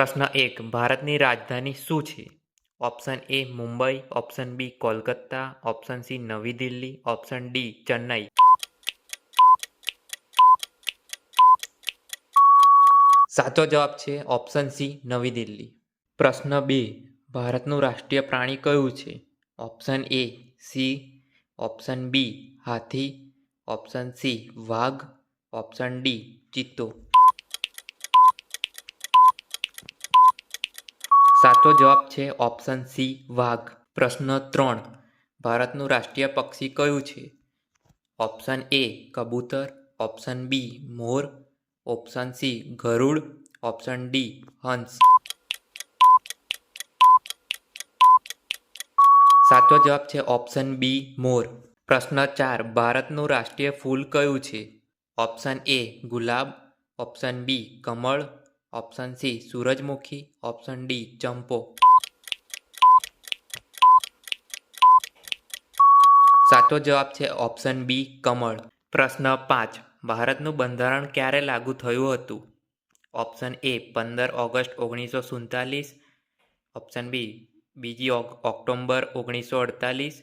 પ્રશ્ન 1. ભારતની રાજધાની શું છે? Option A Mumbai, option B Kolkata, option C Navi Delhi, option D Chennai. સાચો જવાબ છે ઓપ્શન સી નવી દિલ્હી. પ્રશ્ન 2. ભારતનું રાષ્ટ્રીય પ્રાણી કયું છે? ઓપ્શન એ સિંહ, ઓપ્શન બી હાથી, ઓપ્શન સી વાઘ, ઓપ્શન ડી ચિત્તો. સાચો જવાબ છે ઓપ્શન સી વાઘ. પ્રશ્ન 3. ભારતનું રાષ્ટ્રીય પક્ષી કયું છે? ઓપ્શન એ કબૂતર, ઓપ્શન બી મોર, ઓપ્શન સી ગરુડ, ઓપ્શન ડી હંસ. સાચો જવાબ છે ઓપ્શન બી મોર. પ્રશ્ન 4. ભારતનું રાષ્ટ્રીય ફૂલ કયું છે? ઓપ્શન એ ગુલાબ, ઓપ્શન બી કમળ, ઓપ્શન સી સૂરજમુખી, ઓપ્શન ડી ચંપો. સાચો જવાબ છે ઓપ્શન બી કમળ. પ્રશ્ન 5. ભારતનું બંધારણ ક્યારે લાગુ થયું હતું? Option A 15 August 1947, option B 2 October 1948,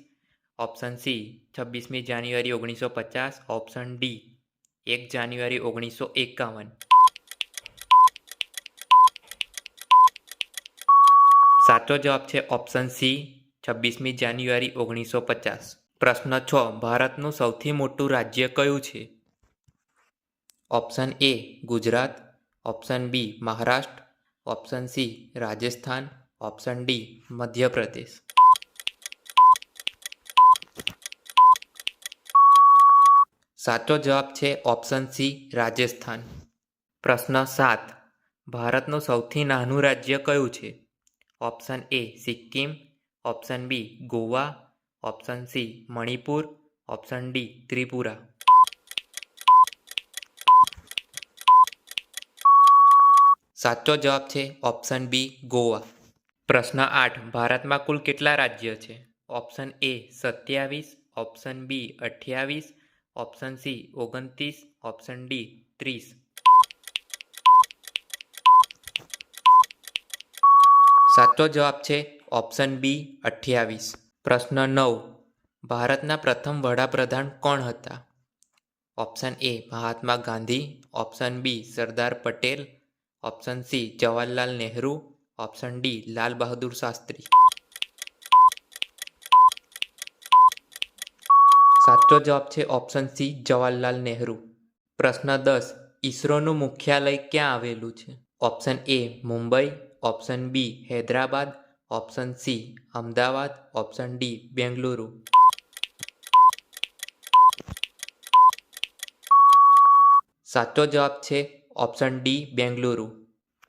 option C 26મી જાન્યુઆરી 1950, ઓપ્શન ડી 1 જાન્યુઆરી 1951. સાચો જવાબ છે ઓપ્શન સી 26મી જાન્યુઆરી 1950. પ્રશ્ન 6. ભારતનું સૌથી મોટું રાજ્ય કયું છે? Option A Gujarat, option B Maharashtra, option C Rajasthan, option D Madhya Pradesh. સાચો જવાબ છે ઓપ્શન સી રાજસ્થાન. પ્રશ્ન 7. ભારતનું સૌથી નાનું રાજ્ય કયું છે? Option A Sikkim, option B Goa, option C Manipur, option D Tripura. સાચો જવાબ છે ઓપ્શન બી ગોવા. પ્રશ્ન 8. ભારતમાં કુલ કેટલા રાજ્ય છે? Option A 27, option B 28, option C 29, option D 30. સાચો જવાબ છે ઓપ્શન બી 28. પ્રશ્ન 9. ભારતના પ્રથમ વડાપ્રધાન કોણ હતા? Option A Mahatma Gandhi, option B Sardar Patel, option C Jawaharlal Nehru, option D Lal Bahadur Shastri. સાચો જવાબ છે ઓપ્શન સી જવાહરલાલ નહેરુ. પ્રશ્ન 10. ઈસરોનું મુખ્યાલય ક્યાં આવેલું છે? Option A Mumbai, option B Hyderabad, option C Ahmedabad, option D Bengaluru. સાચો જવાબ છે ઓપ્શન ડી બેંગલુરુ.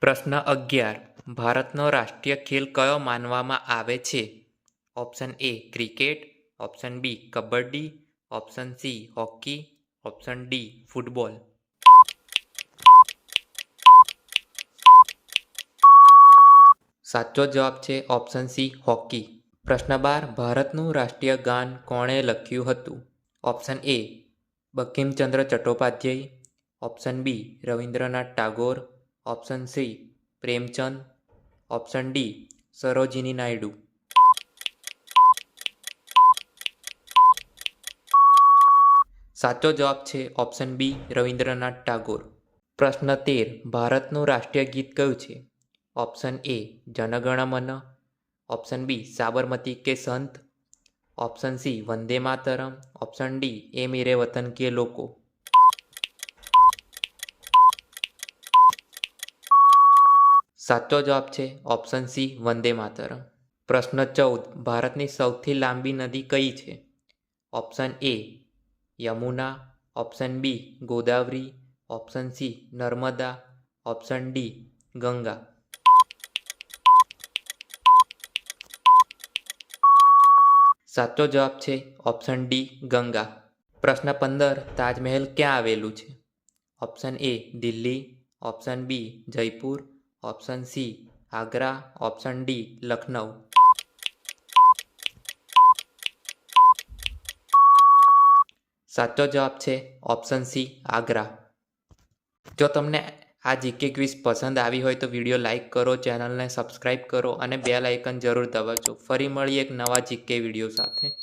પ્રશ્ન 11. ભારતનો રાષ્ટ્રીય ખેલ કયો માનવામાં આવે છે? Option A cricket, option B kabaddi, option C hockey, option D football. સાચો જવાબ છે ઓપ્શન સી હોકી. પ્રશ્ન 12. ભારતનું રાષ્ટ્રીય ગાન કોણે લખ્યું હતું? Option A Bankimchandra Chattopadhyay, option B Rabindranath Tagore, option C Premchand, option D Sarojini Naidu. સાચો જવાબ છે ઓપ્શન બી રવિન્દ્રનાથ ટાગોર. પ્રશ્ન 13. ભારતનું રાષ્ટ્રીય ગીત કયું છે? ઓપ્શન એ જનગણ મન, ઓપ્શન બી સાબરમતી કે સંત, option C Vande Mataram, option D એ મેરે વતન કે લોકો. સાચો જવાબ છે ઓપ્શન સી વંદે માતરમ. પ્રશ્ન 14. ભારતની સૌથી લાંબી નદી કઈ છે? Option A Yamuna, option B Godavari, option C Narmada, option D Ganga. સાચો જવાબ છે ઓપ્શન ડી ગંગા. પ્રશ્ન 15. તાજમહેલ ક્યાં આવેલું છે? Option A Delhi, option B Jaipur, option C Agra, option D Lucknow. સાચો જવાબ છે ઓપ્શન સી આગ્રા. જો તમને આ જીકે ક્વિઝ પસંદ આવી હોય તો વિડીયો લાઇક કરો, ચેનલને સબસ્ક્રાઈબ કરો અને બેલ આઇકન જરૂર દબાવજો. ફરી મળીએ એક નવા જીકે વિડીયો સાથે.